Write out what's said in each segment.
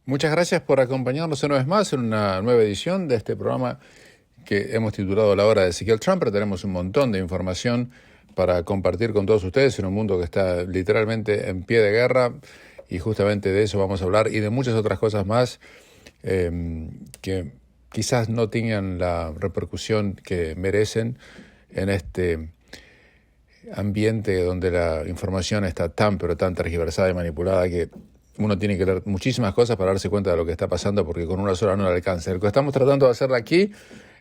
Muchas gracias por acompañarnos una vez más en una nueva edición de este programa que hemos titulado La Hora de Ezequiel Trump, pero tenemos un montón de información para compartir con todos ustedes en un mundo que está literalmente en pie de guerra, y justamente de eso vamos a hablar y de muchas otras cosas más que quizás no tengan la repercusión que merecen en este ambiente donde la información está tan pero tan tergiversada y manipulada que uno tiene que leer muchísimas cosas para darse cuenta de lo que está pasando, porque con una sola no le alcanza. Lo que estamos tratando de hacer aquí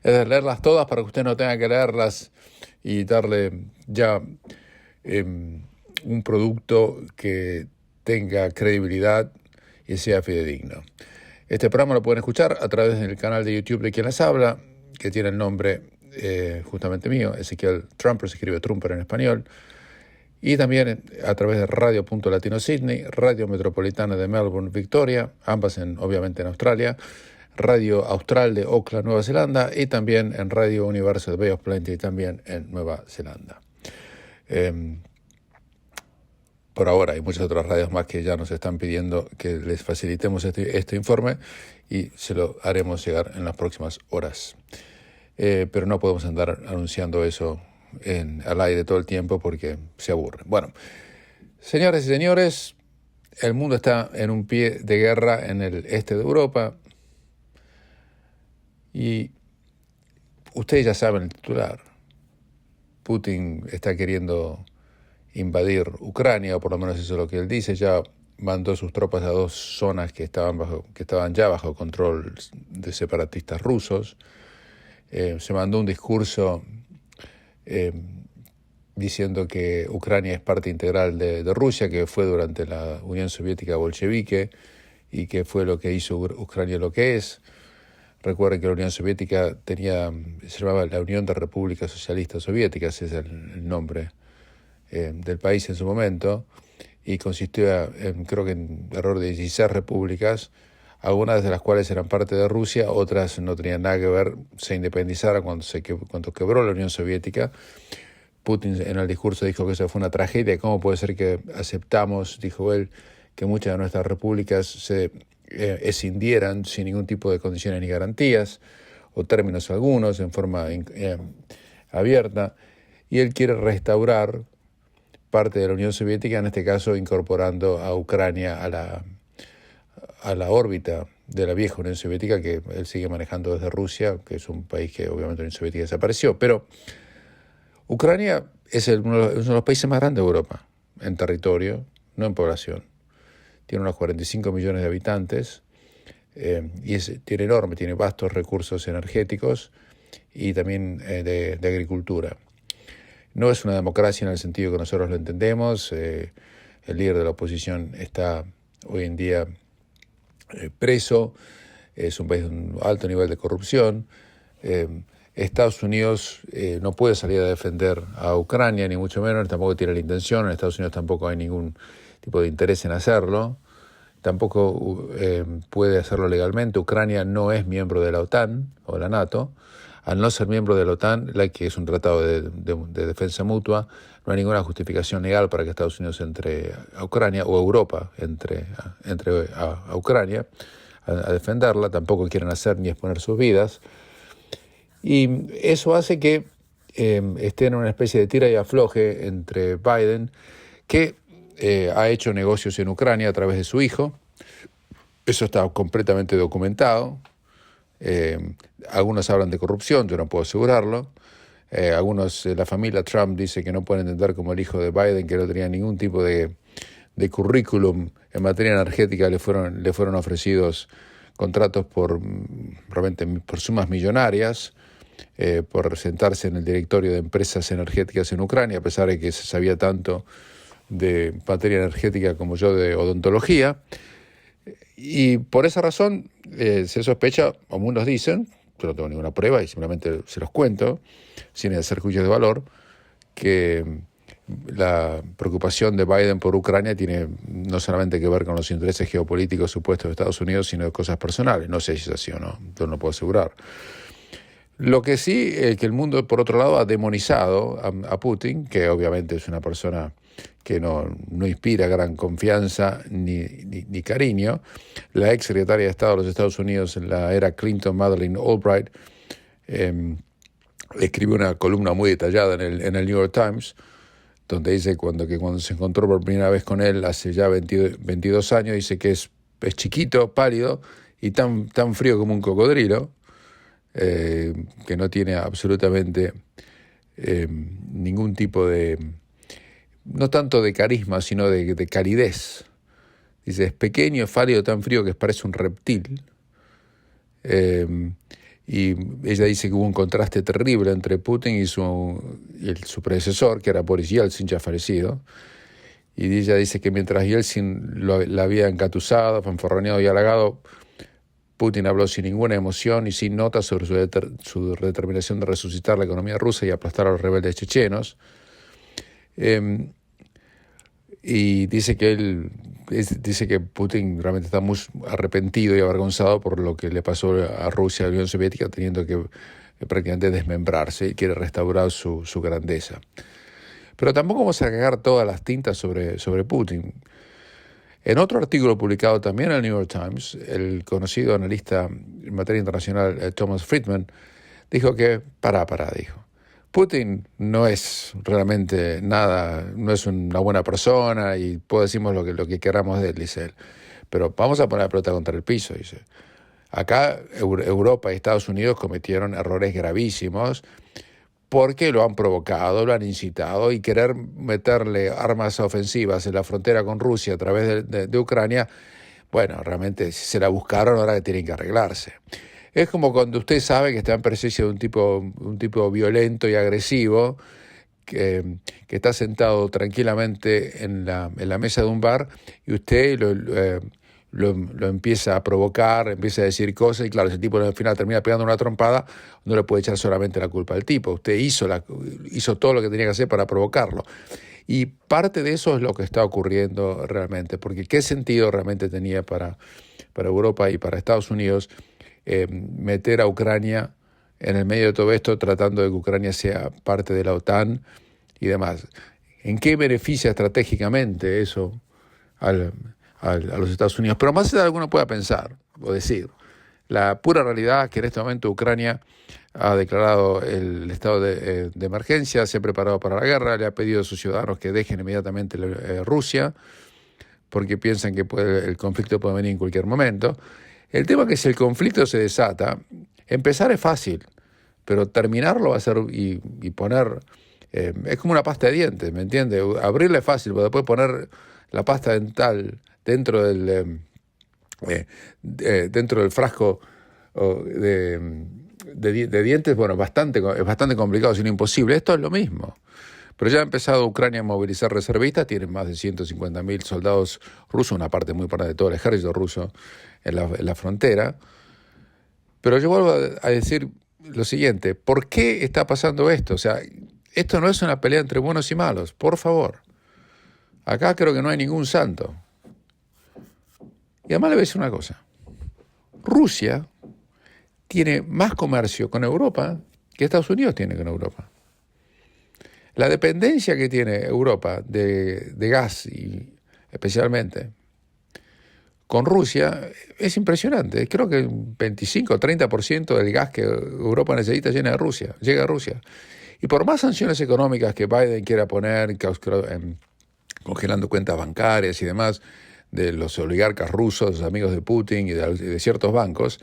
es de leerlas todas para que usted no tenga que leerlas y darle ya un producto que tenga credibilidad y sea fidedigno. Este programa lo pueden escuchar a través del canal de YouTube de quien les habla, que tiene el nombre justamente mío, Ezequiel Trumper, se escribe Trumper en español, y también a través de Radio.Latino Sydney, Radio Metropolitana de Melbourne, Victoria, ambas obviamente en Australia, Radio Austral de Auckland, Nueva Zelanda, y también en Radio Universo de Bay of Plenty, también en Nueva Zelanda. Por ahora hay muchas otras radios más que ya nos están pidiendo que les facilitemos este informe, y se lo haremos llegar en las próximas horas. Pero no podemos andar anunciando eso al aire todo el tiempo porque se aburre. Bueno, señoras y señores, el mundo está en un pie de guerra en el este de Europa, y ustedes ya saben el titular. Putin está queriendo invadir Ucrania, o por lo menos eso es lo que él dice. Ya mandó sus tropas a dos zonas que estaban ya bajo control de separatistas rusos. Se mandó un discurso diciendo que Ucrania es parte integral de Rusia, que fue durante la Unión Soviética bolchevique y que fue lo que hizo Ucrania lo que es. Recuerden que la Unión Soviética se llamaba la Unión de Repúblicas Socialistas Soviéticas, ese es el nombre del país en su momento, y consistía creo que en alrededor de 16 repúblicas, algunas de las cuales eran parte de Rusia, otras no tenían nada que ver, se independizaron cuando quebró la Unión Soviética. Putin en el discurso dijo que eso fue una tragedia. ¿Cómo puede ser que aceptamos, dijo él, que muchas de nuestras repúblicas se escindieran sin ningún tipo de condiciones ni garantías, o términos algunos, en forma abierta? Y él quiere restaurar parte de la Unión Soviética, en este caso incorporando a Ucrania a la órbita de la vieja Unión Soviética, que él sigue manejando desde Rusia, que es un país que obviamente la Unión Soviética desapareció. Pero Ucrania es uno de los países más grandes de Europa, en territorio, no en población. Tiene unos 45 millones de habitantes, y tiene vastos recursos energéticos y también de agricultura. No es una democracia en el sentido que nosotros lo entendemos. El líder de la oposición está hoy en día preso. Es un país de un alto nivel de corrupción. Estados Unidos no puede salir a defender a Ucrania, ni mucho menos, tampoco tiene la intención. En Estados Unidos tampoco hay ningún tipo de interés en hacerlo. Tampoco puede hacerlo legalmente. Ucrania no es miembro de la OTAN o la NATO. Al no ser miembro de la OTAN, que es un tratado de defensa mutua, no hay ninguna justificación legal para que Estados Unidos entre a Ucrania, o Europa entre a Ucrania a defenderla. Tampoco quieren hacer ni exponer sus vidas. Y eso hace que estén en una especie de tira y afloje entre Biden, que ha hecho negocios en Ucrania a través de su hijo. Eso está completamente documentado. Algunos hablan de corrupción, yo no puedo asegurarlo. La familia Trump dice que no pueden entender como el hijo de Biden, que no tenía ningún tipo de currículum en materia energética, le fueron ofrecidos contratos realmente por sumas millonarias, por sentarse en el directorio de empresas energéticas en Ucrania, a pesar de que se sabía tanto de materia energética como yo de odontología. Y por esa razón se sospecha, o algunos dicen, yo no tengo ninguna prueba y simplemente se los cuento, sin hacer juicios de valor, que la preocupación de Biden por Ucrania tiene no solamente que ver con los intereses geopolíticos supuestos de Estados Unidos, sino de cosas personales. No sé si es así o no, yo no puedo asegurar. Lo que sí es que el mundo, por otro lado, ha demonizado a Putin, que obviamente es una persona que no inspira gran confianza ni cariño. La ex secretaria de Estado de los Estados Unidos en la era Clinton, Madeleine Albright, escribió una columna muy detallada en el New York Times, donde dice que cuando se encontró por primera vez con él hace ya 22 años, dice que es chiquito, pálido y tan frío como un cocodrilo, que no tiene absolutamente ningún tipo de, no tanto de carisma, sino de calidez. Dice, es pequeño, es pálido, tan frío que parece un reptil. Y ella dice que hubo un contraste terrible entre Putin y su predecesor, que era Boris Yeltsin, ya fallecido. Y ella dice que mientras Yeltsin la había engatusado, fanfarroneado y halagado, Putin habló sin ninguna emoción y sin notas sobre su determinación de resucitar la economía rusa y aplastar a los rebeldes chechenos. Y dice que Putin realmente está muy arrepentido y avergonzado por lo que le pasó a Rusia, a la Unión Soviética, teniendo que prácticamente desmembrarse, y quiere restaurar su grandeza. Pero tampoco vamos a cagar todas las tintas sobre Putin. En otro artículo publicado también en el New York Times, el conocido analista en materia internacional Thomas Friedman dijo que, dijo, Putin no es realmente nada, no es una buena persona y decimos lo que queramos de él, dice él. Pero vamos a poner la pelota contra el piso, dice. Acá Europa y Estados Unidos cometieron errores gravísimos porque lo han provocado, lo han incitado, y querer meterle armas ofensivas en la frontera con Rusia a través de Ucrania, bueno, realmente se la buscaron, ahora que tienen que arreglarse. Es como cuando usted sabe que está en presencia de un tipo violento y agresivo que está sentado tranquilamente en la mesa de un bar y usted lo empieza a provocar, empieza a decir cosas, y claro, ese tipo al final termina pegando una trompada. No le puede echar solamente la culpa al tipo. Usted hizo todo lo que tenía que hacer para provocarlo. Y parte de eso es lo que está ocurriendo realmente, porque ¿qué sentido realmente tenía para Europa y para Estados Unidos meter a Ucrania en el medio de todo esto, tratando de que Ucrania sea parte de la OTAN y demás? ¿En qué beneficia estratégicamente eso a los Estados Unidos? Pero más allá de alguno pueda pensar o decir, la pura realidad es que en este momento Ucrania ha declarado el estado de emergencia, se ha preparado para la guerra, le ha pedido a sus ciudadanos que dejen inmediatamente Rusia, porque piensan que el conflicto puede venir en cualquier momento. El tema es que si el conflicto se desata, empezar es fácil, pero terminarlo va a ser y poner, es como una pasta de dientes, ¿me entiende? Abrirla es fácil, pero después poner la pasta dental dentro del frasco de dientes, bueno, es bastante complicado, sino imposible. Esto es lo mismo. Pero ya ha empezado Ucrania a movilizar reservistas, tienen más de 150.000 soldados rusos, una parte muy importante de todo el ejército ruso en la frontera. Pero yo vuelvo a decir lo siguiente, ¿por qué está pasando esto? O sea, esto no es una pelea entre buenos y malos, por favor. Acá creo que no hay ningún santo. Y además le voy a decir una cosa. Rusia tiene más comercio con Europa que Estados Unidos tiene con Europa. La dependencia que tiene Europa de gas, y especialmente con Rusia, es impresionante. Creo que un 25 o 30% del gas que Europa necesita llega a Rusia. Y por más sanciones económicas que Biden quiera poner, congelando cuentas bancarias y demás de los oligarcas rusos, amigos de Putin y de ciertos bancos,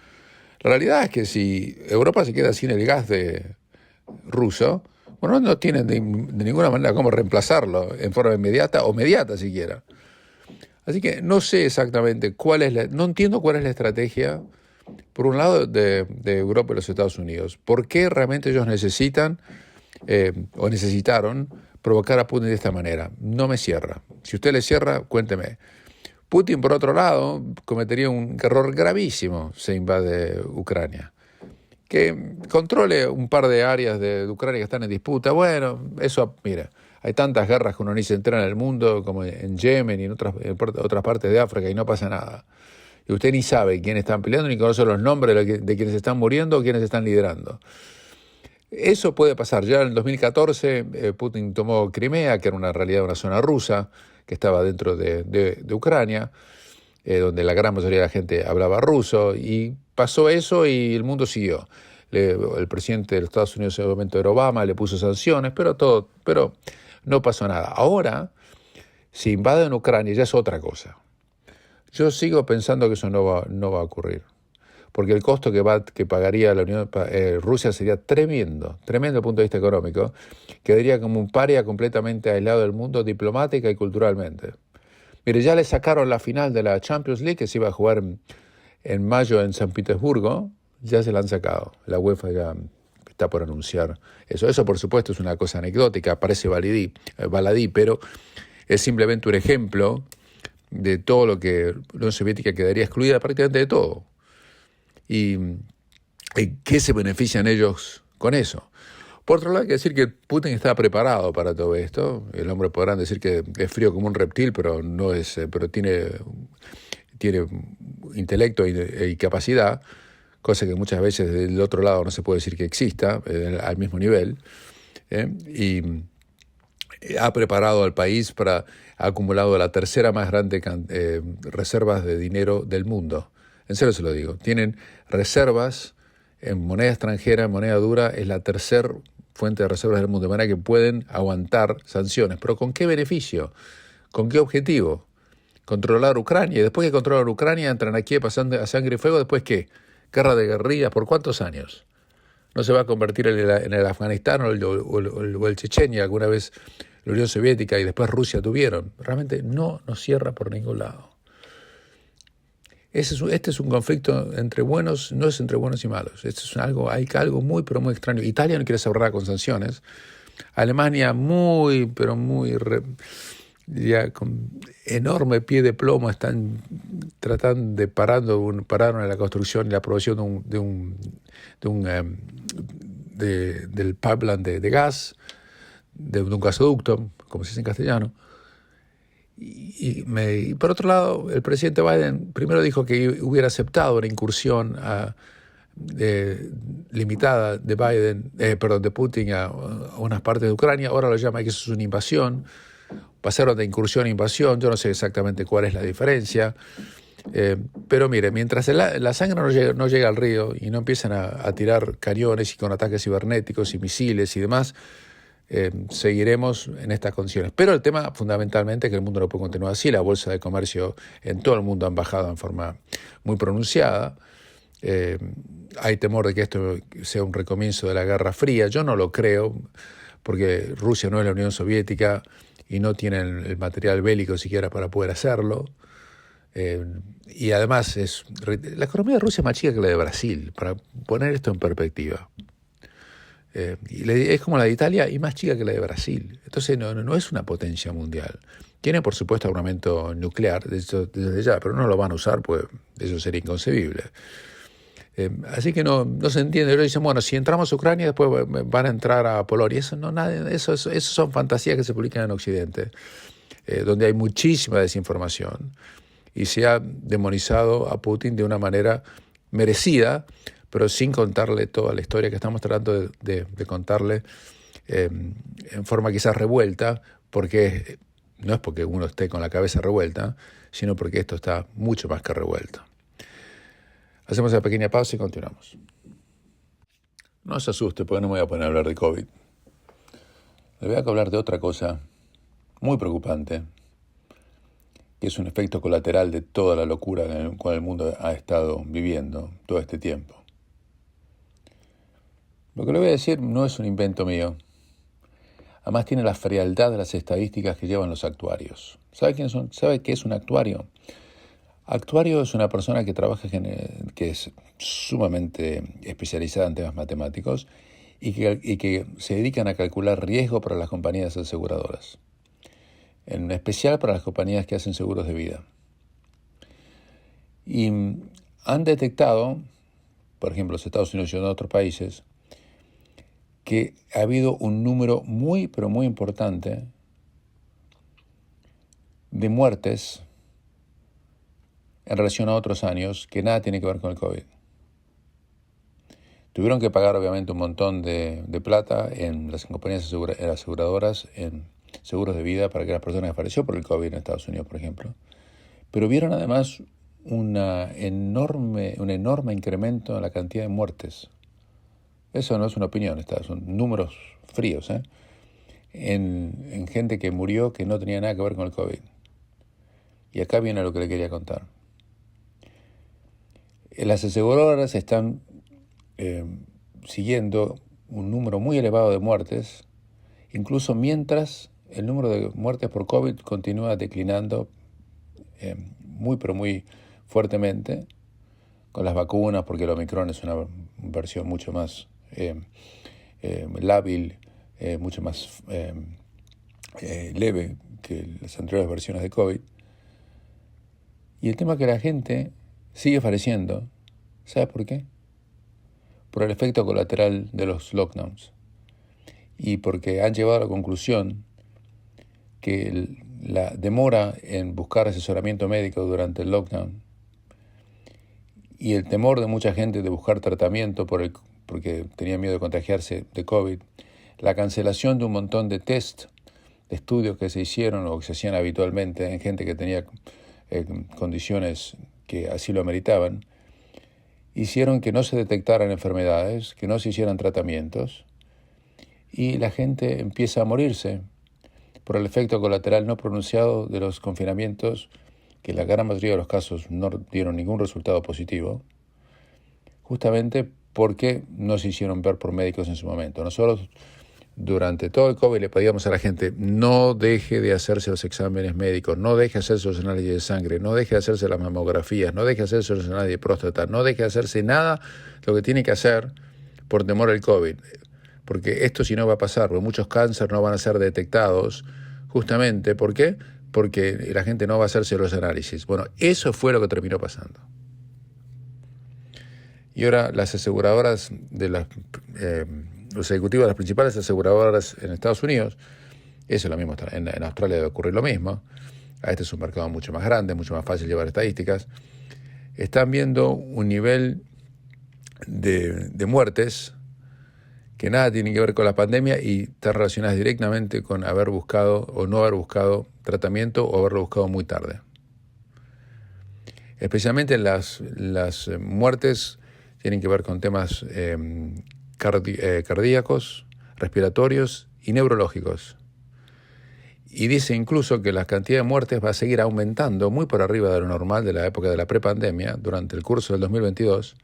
la realidad es que si Europa se queda sin el gas ruso, bueno, no tienen de ninguna manera cómo reemplazarlo en forma inmediata o mediata siquiera. Así que no sé exactamente no entiendo cuál es la estrategia, por un lado, de Europa y los Estados Unidos. ¿Por qué realmente ellos necesitaron provocar a Putin de esta manera? No me cierra. Si usted le cierra, cuénteme. Putin, por otro lado, cometería un error gravísimo si invade Ucrania. Que controle un par de áreas de Ucrania que están en disputa. Bueno, eso, mira, hay tantas guerras que uno ni se entera en el mundo, como en Yemen y en otras partes de África, y no pasa nada. Y usted ni sabe quiénes están peleando, ni conoce los nombres de quienes están muriendo o quienes están liderando. Eso puede pasar. Ya en el 2014 Putin tomó Crimea, que era una realidad una zona rusa, que estaba dentro de Ucrania, donde la gran mayoría de la gente hablaba ruso, y pasó eso y el mundo siguió. El presidente de los Estados Unidos en el momento era Obama, le puso sanciones, pero no pasó nada. Ahora, si invaden Ucrania ya es otra cosa. Yo sigo pensando que eso no va a ocurrir, porque el costo que pagaría Rusia sería tremendo desde el punto de vista económico. Quedaría como un paria completamente aislado del mundo diplomática y culturalmente. Mire, ya le sacaron la final de la Champions League, que se iba a jugar en mayo en San Petersburgo, ya se la han sacado. La UEFA ya está por anunciar eso. Eso, por supuesto, es una cosa anecdótica, parece baladí, pero es simplemente un ejemplo de todo lo que la Unión Soviética quedaría excluida prácticamente de todo. ¿Y qué se benefician ellos con eso? Por otro lado, hay que decir que Putin está preparado para todo esto. El hombre podrán decir que es frío como un reptil, pero no es, pero tiene intelecto y capacidad, cosa que muchas veces del otro lado no se puede decir que exista al mismo nivel. Y ha preparado al país ha acumulado la tercera más grande reservas de dinero del mundo. En serio se lo digo. Tienen reservas en moneda extranjera, en moneda dura, es la tercera fuente de reservas del mundo, de manera que pueden aguantar sanciones. ¿Pero con qué beneficio? ¿Con qué objetivo? Controlar Ucrania. Y después que controlan Ucrania, entran aquí pasando a sangre y fuego. ¿Después qué? Guerra de guerrillas. ¿Por cuántos años? ¿No se va a convertir en el Afganistán o el Chechenia? Alguna vez la Unión Soviética y después Rusia tuvieron. Realmente no nos cierra por ningún lado. Este es un conflicto entre buenos, no es entre buenos y malos. Hay algo muy, pero muy extraño. Italia no quiere cerrar con sanciones. Alemania ya con enorme pie de plomo están tratando de pararon la construcción y la aprobación del pipeline de gas, de un gasoducto, como se dice en castellano. Y por otro lado, el presidente Biden primero dijo que hubiera aceptado una incursión limitada de Putin a unas partes de Ucrania. Ahora lo llama que eso es una invasión. Pasaron de incursión a invasión. Yo no sé exactamente cuál es la diferencia. Pero mire, mientras la sangre no llega al río y no empiezan a tirar cañones y con ataques cibernéticos y misiles y demás, seguiremos en estas condiciones. Pero el tema fundamentalmente es que el mundo no puede continuar así. La bolsa de comercio en todo el mundo han bajado en forma muy pronunciada. Hay temor de que esto sea un recomienzo de la Guerra Fría. Yo no lo creo, porque Rusia no es la Unión Soviética y no tienen el material bélico siquiera para poder hacerlo. Y además la economía de Rusia es más chica que la de Brasil, para poner esto en perspectiva. Es como la de Italia y más chica que la de Brasil. Entonces no es una potencia mundial. Tiene, por supuesto, armamento nuclear desde ya, pero no lo van a usar, pues eso sería inconcebible. Así que no se entiende. Ellos dicen, bueno, si entramos a Ucrania, después van a entrar a Polonia. Eso son fantasías que se publican en Occidente, donde hay muchísima desinformación. Y se ha demonizado a Putin de una manera merecida, pero sin contarle toda la historia que estamos tratando de contarle en forma quizás revuelta, porque no es porque uno esté con la cabeza revuelta, sino porque esto está mucho más que revuelto. Hacemos una pequeña pausa y continuamos. No se asuste, porque no me voy a poner a hablar de COVID. Le voy a hablar de otra cosa muy preocupante, que es un efecto colateral de toda la locura en la cual el mundo ha estado viviendo todo este tiempo. Lo que le voy a decir no es un invento mío. Además tiene la frialdad de las estadísticas que llevan los actuarios. ¿Sabe qué es un actuario? Actuario es una persona que trabaja, que es sumamente especializada en temas matemáticos y que se dedican a calcular riesgo para las compañías aseguradoras, en especial para las compañías que hacen seguros de vida. Y han detectado, por ejemplo, los Estados Unidos y en otros países, que ha habido un número muy, pero muy importante de muertes en relación a otros años que nada tiene que ver con el COVID. Tuvieron que pagar obviamente un montón de plata en las compañías en las aseguradoras, en seguros de vida para que las personas que falleció por el COVID en Estados Unidos, por ejemplo. Pero vieron además un enorme incremento en la cantidad de muertes. Eso no es una opinión, son números fríos, en gente que murió que no tenía nada que ver con el COVID. Y acá viene lo que le quería contar. Las aseguradoras están siguiendo un número muy elevado de muertes, incluso mientras el número de muertes por COVID continúa declinando muy fuertemente con las vacunas, porque el Omicron es una versión mucho más lábil, mucho más leve que las anteriores versiones de COVID. Y el tema es que la gente sigue falleciendo. ¿Sabe por qué? Por el efecto colateral de los lockdowns. Y porque han llevado a la conclusión que la demora en buscar asesoramiento médico durante el lockdown y el temor de mucha gente de buscar tratamiento porque tenía miedo de contagiarse de COVID, la cancelación de un montón de test, de estudios que se hicieron o que se hacían habitualmente en gente que tenía condiciones que así lo ameritaban, hicieron que no se detectaran enfermedades, que no se hicieran tratamientos, y la gente empieza a morirse por el efecto colateral no pronunciado de los confinamientos, que en la gran mayoría de los casos no dieron ningún resultado positivo, justamente porque no se hicieron ver por médicos en su momento. Nosotros durante todo el COVID le pedíamos a la gente: no deje de hacerse los exámenes médicos, no deje de hacerse los análisis de sangre, no deje de hacerse las mamografías, no deje de hacerse los análisis de próstata, no deje de hacerse nada lo que tiene que hacer por temor al COVID. Porque esto si no va a pasar, porque muchos cánceres no van a ser detectados, justamente, ¿por qué? Porque la gente no va a hacerse los análisis. Bueno, eso fue lo que terminó pasando. Y ahora las aseguradoras los ejecutivos de las principales aseguradoras en Estados Unidos, eso es lo mismo, en Australia debe ocurrir lo mismo, este es un mercado mucho más grande, mucho más fácil llevar estadísticas, están viendo un nivel de muertes que nada tienen que ver con la pandemia y están relacionadas directamente con haber buscado o no haber buscado tratamiento o haberlo buscado muy tarde. Especialmente las muertes tienen que ver con temas cardíacos, respiratorios y neurológicos. Y dice incluso que la cantidad de muertes va a seguir aumentando muy por arriba de lo normal de la época de la prepandemia durante el curso del 2022,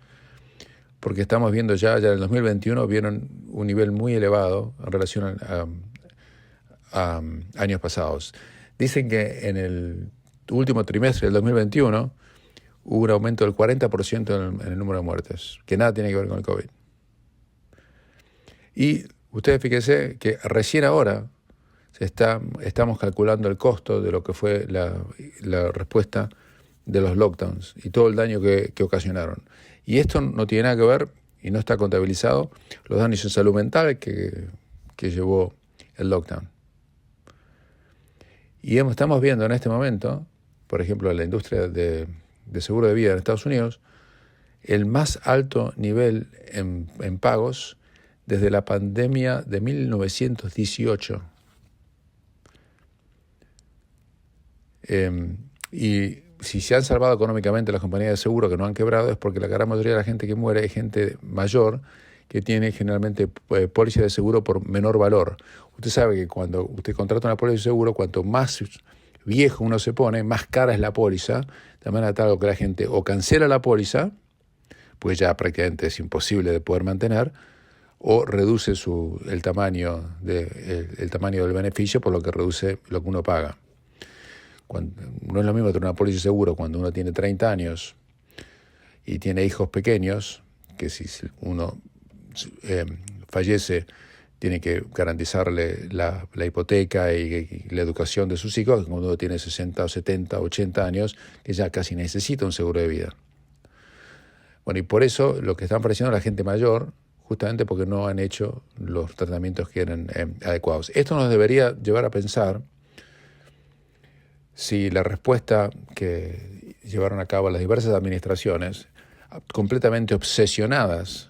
porque estamos viendo ya en el 2021 vieron un nivel muy elevado en relación a años pasados. Dicen que en el último trimestre del 2021 hubo un aumento del 40% en el número de muertes, que nada tiene que ver con el COVID. Y ustedes fíjense que recién ahora estamos calculando el costo de lo que fue la respuesta de los lockdowns y todo el daño que ocasionaron. Y esto no tiene nada que ver, y no está contabilizado, los daños en salud mental que llevó el lockdown. Y estamos viendo en este momento, por ejemplo, en la industria de seguro de vida en Estados Unidos, el más alto nivel en pagos desde la pandemia de 1918. Y si se han salvado económicamente las compañías de seguro que no han quebrado es porque la gran mayoría de la gente que muere es gente mayor que tiene generalmente póliza de seguro por menor valor. Usted sabe que cuando usted contrata una póliza de seguro, cuanto más viejo uno se pone, más cara es la póliza, de manera tal que la gente o cancela la póliza, pues ya prácticamente es imposible de poder mantener, o reduce el tamaño del beneficio, por lo que reduce lo que uno paga. No es lo mismo tener una póliza de seguro cuando uno tiene 30 años y tiene hijos pequeños, que si uno fallece tiene que garantizarle la hipoteca y la educación de sus hijos, cuando uno tiene 60 o 70 o 80 años, que ya casi necesita un seguro de vida. Bueno, y por eso lo que están ofreciendo a la gente mayor, justamente porque no han hecho los tratamientos que eran adecuados. Esto nos debería llevar a pensar si la respuesta que llevaron a cabo las diversas administraciones, completamente obsesionadas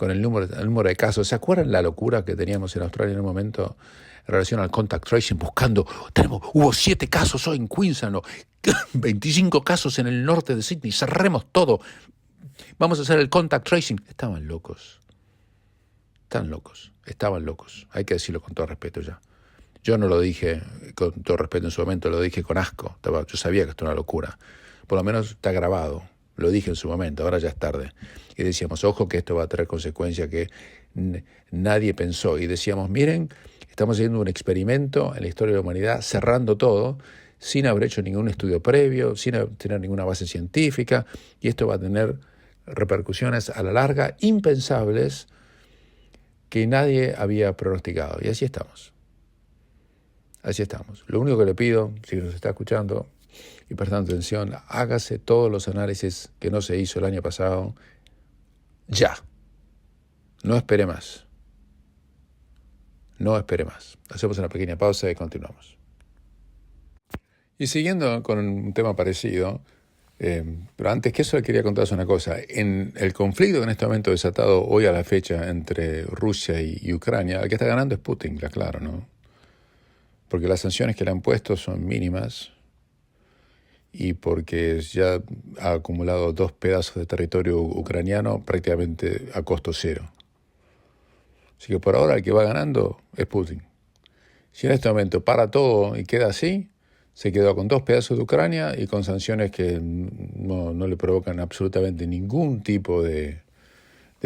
con el número de casos. ¿Se acuerdan la locura que teníamos en Australia en un momento en relación al contact tracing, buscando, hubo 7 casos hoy en Queensland, 25 casos en el norte de Sydney, cerremos todo, vamos a hacer el contact tracing? Estaban locos, estaban locos, hay que decirlo con todo respeto ya. Yo no lo dije con todo respeto en su momento, lo dije con asco, yo sabía que esto era una locura, por lo menos está grabado, lo dije en su momento, ahora ya es tarde. Y decíamos, ojo que esto va a traer consecuencias que nadie pensó. Y decíamos, miren, estamos haciendo un experimento en la historia de la humanidad, cerrando todo, sin haber hecho ningún estudio previo, sin tener ninguna base científica, y esto va a tener repercusiones a la larga impensables que nadie había pronosticado. Y así estamos. Así estamos. Lo único que le pido, si nos está escuchando y prestando atención, hágase todos los análisis que no se hizo el año pasado ya. No espere más. No espere más. Hacemos una pequeña pausa y continuamos. Y siguiendo con un tema parecido, pero antes que eso le quería contarles una cosa. En el conflicto que en este momento desatado hoy a la fecha entre Rusia y Ucrania, el que está ganando es Putin, claro, ¿no? Porque las sanciones que le han puesto son mínimas y porque ya ha acumulado 2 pedazos de territorio ucraniano prácticamente a costo cero. Así que por ahora el que va ganando es Putin. Si en este momento para todo y queda así, se quedó con 2 pedazos de Ucrania y con sanciones que no le provocan absolutamente ningún tipo de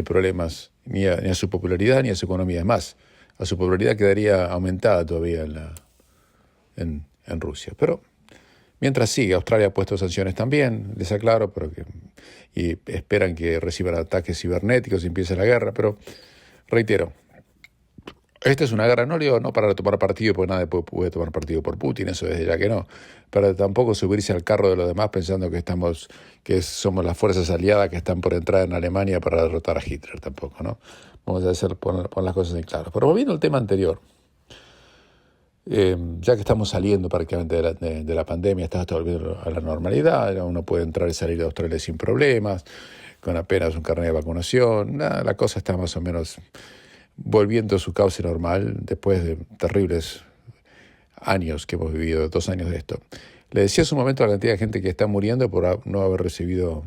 problemas ni a su popularidad ni a su economía. Es más, a su popularidad quedaría aumentada todavía en Rusia. Pero mientras sigue, Australia ha puesto sanciones también, les aclaro, y esperan que reciban ataques cibernéticos y empiece la guerra. Pero reitero, esta es una guerra, no digo no para tomar partido, porque nadie puede tomar partido por Putin, eso desde ya que no, pero tampoco subirse al carro de los demás pensando que somos las fuerzas aliadas que están por entrar en Alemania para derrotar a Hitler, tampoco, ¿no? Vamos a poner las cosas en claro. Pero volviendo al tema anterior, ya que estamos saliendo prácticamente de la pandemia, está volviendo a la normalidad, uno puede entrar y salir de Australia sin problemas, con apenas un carnet de vacunación, la cosa está más o menos volviendo a su cauce normal después de terribles años que hemos vivido, 2 años de esto. Le decía hace un momento a la cantidad de gente que está muriendo por no haber recibido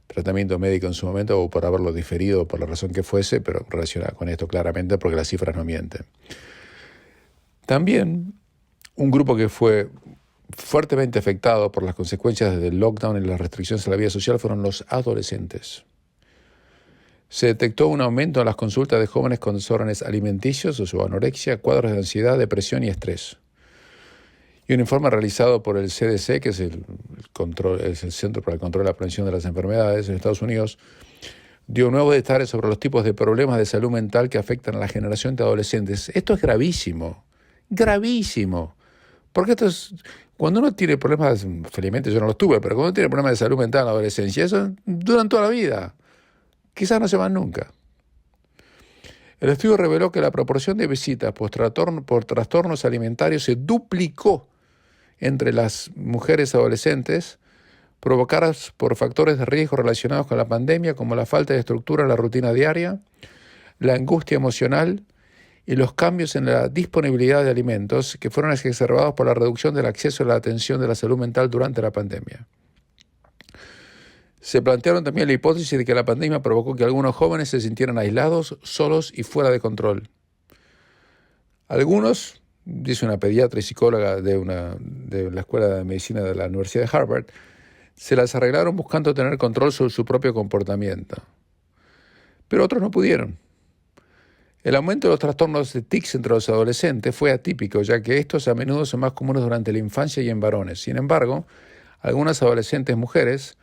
tratamiento médico en su momento o por haberlo diferido por la razón que fuese, pero relacionada con esto claramente porque las cifras no mienten. También un grupo que fue fuertemente afectado por las consecuencias del lockdown y las restricciones a la vida social fueron los adolescentes. Se detectó un aumento en las consultas de jóvenes con desórdenes alimenticios, o su anorexia, cuadros de ansiedad, depresión y estrés. Y un informe realizado por el CDC, que es el Centro para el Control y la Prevención de las Enfermedades en Estados Unidos, dio nuevos detalles sobre los tipos de problemas de salud mental que afectan a la generación de adolescentes. Esto es gravísimo, gravísimo. Porque cuando uno tiene problemas, felizmente yo no los tuve, pero cuando uno tiene problemas de salud mental en la adolescencia, eso duran toda la vida. Quizás no se van nunca. El estudio reveló que la proporción de visitas por trastornos alimentarios se duplicó entre las mujeres adolescentes provocadas por factores de riesgo relacionados con la pandemia, como la falta de estructura en la rutina diaria, la angustia emocional y los cambios en la disponibilidad de alimentos que fueron exacerbados por la reducción del acceso a la atención de la salud mental durante la pandemia. Se plantearon también la hipótesis de que la pandemia provocó que algunos jóvenes se sintieran aislados, solos y fuera de control. Algunos, dice una pediatra y psicóloga de la Escuela de Medicina de la Universidad de Harvard, se las arreglaron buscando tener control sobre su propio comportamiento. Pero otros no pudieron. El aumento de los trastornos de tics entre los adolescentes fue atípico, ya que estos a menudo son más comunes durante la infancia y en varones. Sin embargo, algunas adolescentes mujeres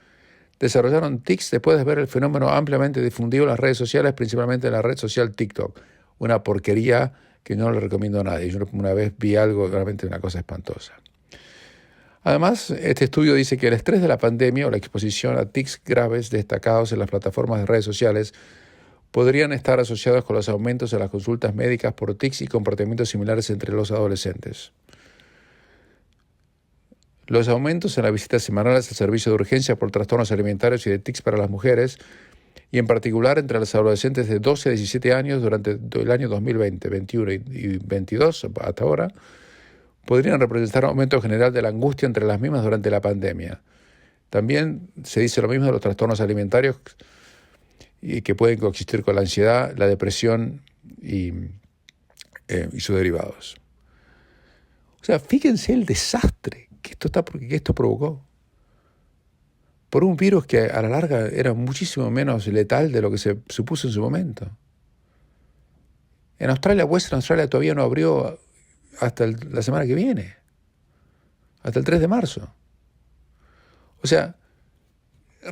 desarrollaron tics después de ver el fenómeno ampliamente difundido en las redes sociales, principalmente en la red social TikTok. Una porquería que no le recomiendo a nadie. Yo una vez vi algo, realmente una cosa espantosa. Además, este estudio dice que el estrés de la pandemia o la exposición a tics graves destacados en las plataformas de redes sociales podrían estar asociados con los aumentos en las consultas médicas por tics y comportamientos similares entre los adolescentes. Los aumentos en las visitas semanales al servicio de urgencia por trastornos alimentarios y de tics para las mujeres y en particular entre los adolescentes de 12 a 17 años durante el año 2020, 21 y 22 hasta ahora, podrían representar un aumento general de la angustia entre las mismas durante la pandemia. También se dice lo mismo de los trastornos alimentarios y que pueden coexistir con la ansiedad, la depresión y sus derivados. O sea, fíjense el desastre que esto provocó. Por un virus que a la larga era muchísimo menos letal de lo que se supuso en su momento. En Australia, Western Australia todavía no abrió hasta la semana que viene, hasta el 3 de marzo. O sea,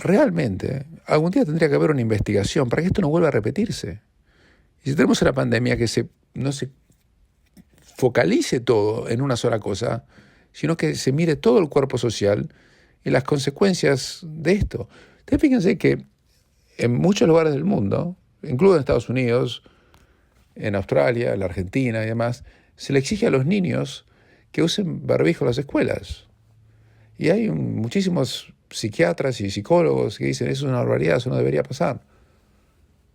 realmente, algún día tendría que haber una investigación para que esto no vuelva a repetirse. Y si tenemos una pandemia que no se focalice todo en una sola cosa, sino que se mire todo el cuerpo social y las consecuencias de esto. Ustedes fíjense que en muchos lugares del mundo, incluso en Estados Unidos, en Australia, en la Argentina y demás, se le exige a los niños que usen barbijo en las escuelas. Y hay muchísimos psiquiatras y psicólogos que dicen, eso es una barbaridad, eso no debería pasar.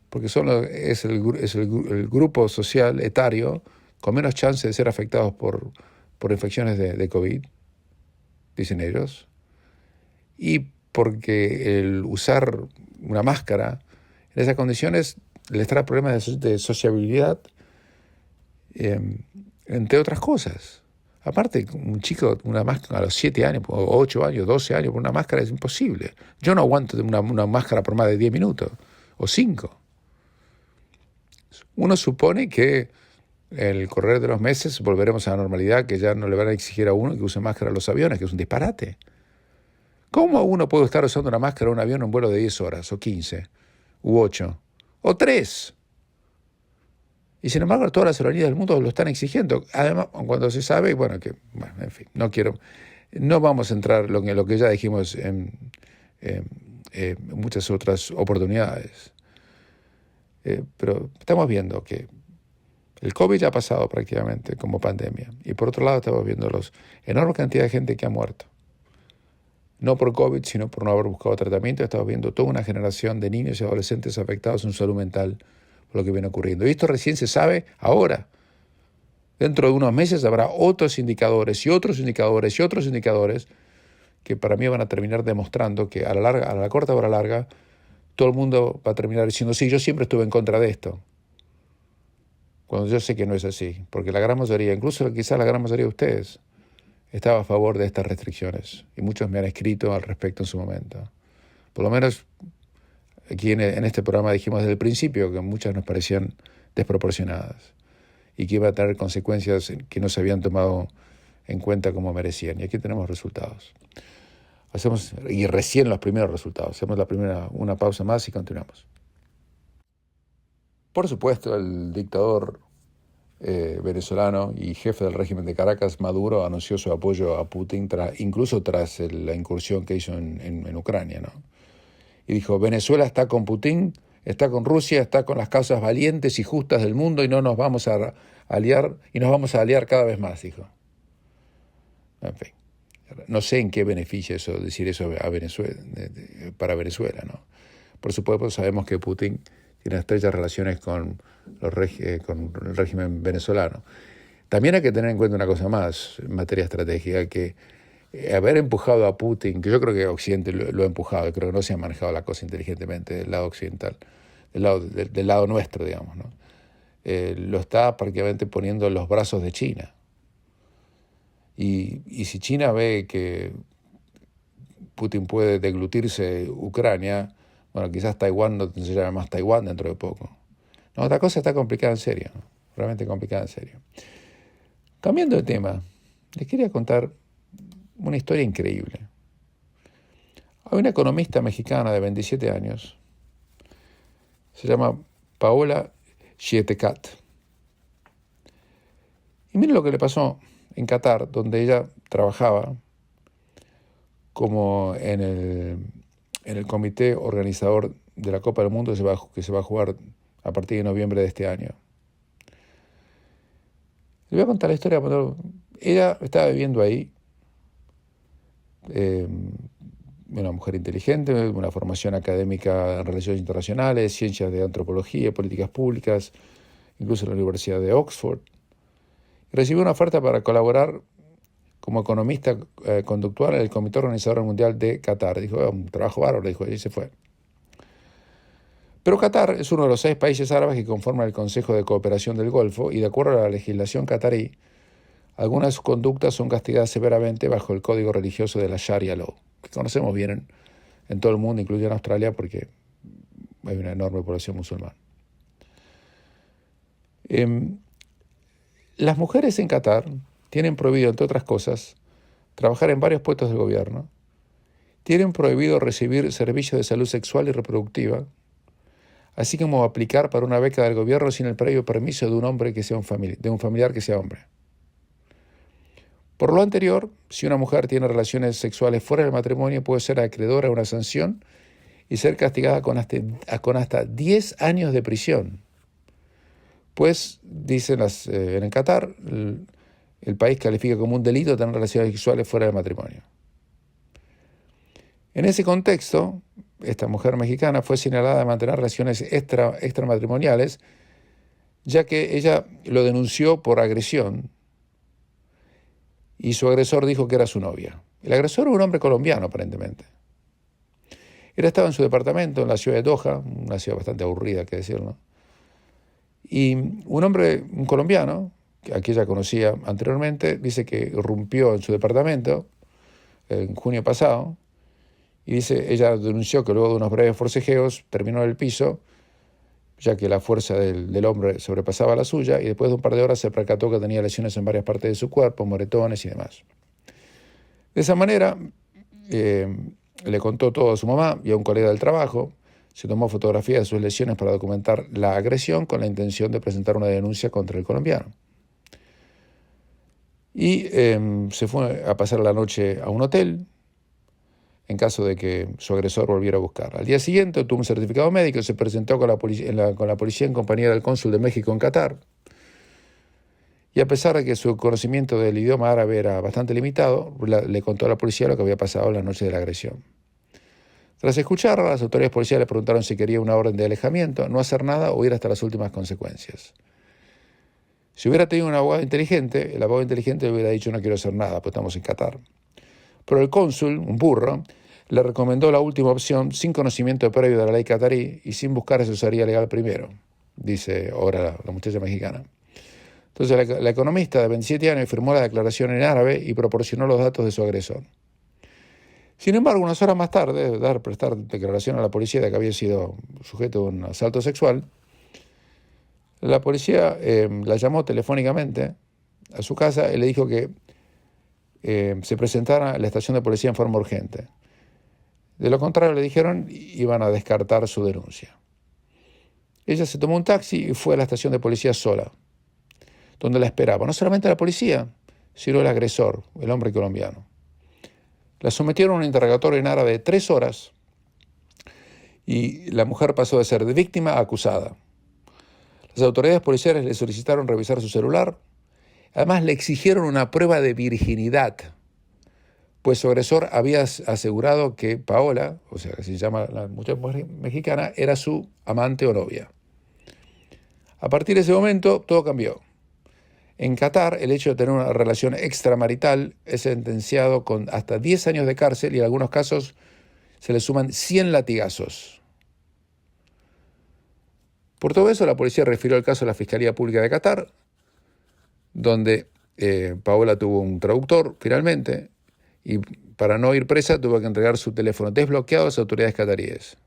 Porque es el grupo social etario con menos chance de ser afectados por infecciones de COVID, dicen ellos. Y porque el usar una máscara en esas condiciones les trae problemas de sociabilidad, entre otras cosas. Aparte, un chico, una máscara a los 7 años, o 8 años, 12 años, por una máscara es imposible. Yo no aguanto una máscara por más de 10 minutos, o 5. Uno supone que en el correr de los meses volveremos a la normalidad, que ya no le van a exigir a uno que use máscara en los aviones, que es un disparate. ¿Cómo uno puede estar usando una máscara en un avión en un vuelo de 10 horas, o 15, u 8, o 3? Y sin embargo, todas las aerolíneas del mundo lo están exigiendo. Además, cuando se sabe, en fin, no vamos a entrar en lo que ya dijimos en muchas otras oportunidades. Pero estamos viendo que el COVID ya ha pasado prácticamente como pandemia. Y por otro lado, estamos viendo la enorme cantidad de gente que ha muerto. No por COVID, sino por no haber buscado tratamiento. Estamos viendo toda una generación de niños y adolescentes afectados en su salud mental por lo que viene ocurriendo. Y esto recién se sabe ahora. Dentro de unos meses habrá otros indicadores y otros indicadores y otros indicadores que para mí van a terminar demostrando que a la corta o a la larga, todo el mundo va a terminar diciendo, sí, yo siempre estuve en contra de esto. Cuando yo sé que no es así. Porque la gran mayoría, incluso quizás la gran mayoría de ustedes, estaba a favor de estas restricciones. Y muchos me han escrito al respecto en su momento. Por lo menos aquí en este programa dijimos desde el principio que muchas nos parecían desproporcionadas y que iba a tener consecuencias que no se habían tomado en cuenta como merecían. Y aquí tenemos resultados. Y recién los primeros resultados. Hacemos una pausa más y continuamos. Por supuesto, el dictador venezolano y jefe del régimen de Caracas, Maduro, anunció su apoyo a Putin incluso tras la incursión que hizo en Ucrania, ¿no? Y dijo, Venezuela está con Putin, está con Rusia, está con las causas valientes y justas del mundo y no nos vamos a aliar, y nos vamos a aliar cada vez más, dijo. En fin, no sé en qué beneficia decir eso a Venezuela, para Venezuela, ¿no? Por supuesto, sabemos que Putin tiene estrechas relaciones con el régimen venezolano. También hay que tener en cuenta una cosa más en materia estratégica, que haber empujado a Putin, que yo creo que Occidente lo ha empujado, creo que no se ha manejado la cosa inteligentemente del lado occidental, del lado nuestro, digamos, ¿no? Lo está prácticamente poniendo en los brazos de China. Y si China ve que Putin puede deglutirse Ucrania, bueno, quizás Taiwán no se llame más Taiwán dentro de poco. No, otra cosa está complicada en serio, ¿no? Realmente complicada en serio. Cambiando de tema, les quería contar una historia increíble. Hay una economista mexicana de 27 años, se llama Paola Chietecat. Y miren lo que le pasó en Qatar, donde ella trabajaba como en el comité organizador de la Copa del Mundo que se va a jugar a partir de noviembre de este año. Le voy a contar la historia cuando ella estaba viviendo ahí, una mujer inteligente, una formación académica en relaciones internacionales, ciencias de antropología, políticas públicas, incluso en la Universidad de Oxford. Recibió una oferta para colaborar como economista conductual en el Comité Organizador Mundial de Qatar. Dijo, un trabajo bárbaro, dijo, y se fue. Pero Qatar es uno de los 6 países árabes que conforman el Consejo de Cooperación del Golfo y de acuerdo a la legislación qatarí, algunas conductas son castigadas severamente bajo el código religioso de la Sharia Law, que conocemos bien en todo el mundo, incluido en Australia, porque hay una enorme población musulmana. Las mujeres en Qatar tienen prohibido, entre otras cosas, trabajar en varios puestos del gobierno, tienen prohibido recibir servicios de salud sexual y reproductiva, así como aplicar para una beca del gobierno sin el previo permiso de un hombre que sea de un familiar que sea hombre. Por lo anterior, si una mujer tiene relaciones sexuales fuera del matrimonio, puede ser acreedora a una sanción y ser castigada con hasta 10 años de prisión. Pues, dicen en Qatar, el país califica como un delito tener relaciones sexuales fuera del matrimonio. En ese contexto, esta mujer mexicana fue señalada de mantener relaciones extramatrimoniales, ya que ella lo denunció por agresión y su agresor dijo que era su novia. El agresor era un hombre colombiano, aparentemente. Él estaba en su departamento en la ciudad de Doha, una ciudad bastante aburrida, hay que decirlo. Y un colombiano, a quien ella conocía anteriormente, dice que irrumpió en su departamento en junio pasado, y dice, ella denunció que luego de unos breves forcejeos terminó en el piso, ya que la fuerza del hombre sobrepasaba la suya, y después de un par de horas se percató que tenía lesiones en varias partes de su cuerpo, moretones y demás. De esa manera, le contó todo a su mamá y a un colega del trabajo, se tomó fotografías de sus lesiones para documentar la agresión con la intención de presentar una denuncia contra el colombiano. Y se fue a pasar la noche a un hotel, en caso de que su agresor volviera a buscar. Al día siguiente obtuvo un certificado médico, se presentó con la policía en compañía del cónsul de México en Qatar, y a pesar de que su conocimiento del idioma árabe era bastante limitado, le contó a la policía lo que había pasado la noche de la agresión. Tras escucharla, las autoridades policiales le preguntaron si quería una orden de alejamiento, no hacer nada o ir hasta las últimas consecuencias. Si hubiera tenido un abogado inteligente, el abogado inteligente le hubiera dicho no quiero hacer nada, pues estamos en Qatar. Pero el cónsul, un burro, le recomendó la última opción sin conocimiento previo de la ley qatarí y sin buscar asesoría legal primero, dice ahora la muchacha mexicana. Entonces la economista de 27 años firmó la declaración en árabe y proporcionó los datos de su agresor. Sin embargo, unas horas más tarde de prestar declaración a la policía de que había sido sujeto de un asalto sexual, la policía la llamó telefónicamente a su casa y le dijo que se presentara a la estación de policía en forma urgente. De lo contrario, le dijeron, iban a descartar su denuncia. Ella se tomó un taxi y fue a la estación de policía sola, donde la esperaba no solamente la policía, sino el agresor, el hombre colombiano. La sometieron a un interrogatorio en árabe de 3 horas y la mujer pasó de ser de víctima a acusada. Las autoridades policiales le solicitaron revisar su celular. Además, le exigieron una prueba de virginidad, pues su agresor había asegurado que Paola, o sea, que se llama la muchacha mexicana, era su amante o novia. A partir de ese momento, todo cambió. En Qatar, el hecho de tener una relación extramarital es sentenciado con hasta 10 años de cárcel y en algunos casos se le suman 100 latigazos. Por todo eso, la policía refirió el caso a la Fiscalía Pública de Qatar, donde Paola tuvo un traductor finalmente, y para no ir presa tuvo que entregar su teléfono desbloqueado a las autoridades cataríes.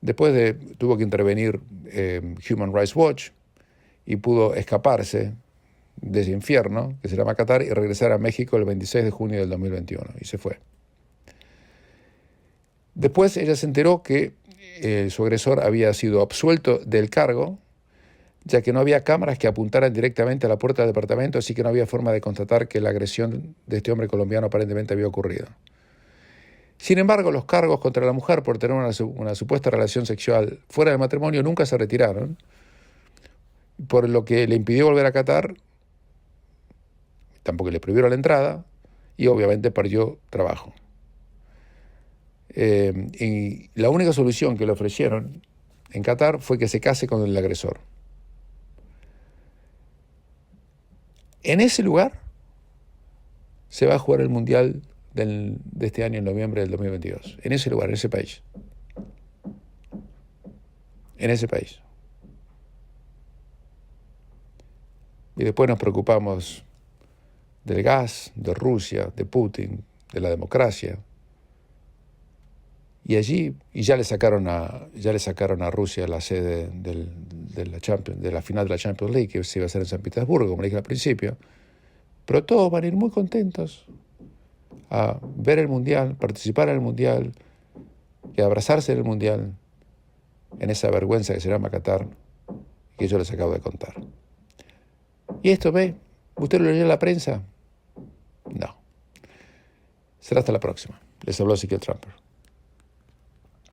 Después tuvo que intervenir Human Rights Watch y pudo escaparse de ese infierno que se llama Qatar y regresar a México el 26 de junio del 2021 y se fue. Después ella se enteró que su agresor había sido absuelto del cargo, ya que no había cámaras que apuntaran directamente a la puerta del departamento, así que no había forma de constatar que la agresión de este hombre colombiano aparentemente había ocurrido. Sin embargo, los cargos contra la mujer por tener una supuesta relación sexual fuera del matrimonio nunca se retiraron, por lo que le impidió volver a Qatar, tampoco le prohibieron la entrada, y obviamente perdió trabajo. Y la única solución que le ofrecieron en Qatar fue que se case con el agresor. En ese lugar se va a jugar el Mundial de este año, en noviembre del 2022. En ese lugar, en ese país. En ese país. Y después nos preocupamos del gas, de Rusia, de Putin, de la democracia. Y allí, ya le sacaron a Rusia la sede de la final de la Champions League, que se iba a hacer en San Petersburgo, como le dije al principio. Pero todos van a ir muy contentos a ver el Mundial, participar en el Mundial y abrazarse en el Mundial, en esa vergüenza que se llama Qatar, que yo les acabo de contar. Y esto, ¿usted lo leyó en la prensa? No. Será hasta la próxima. Les habló Ezequiel Trumper.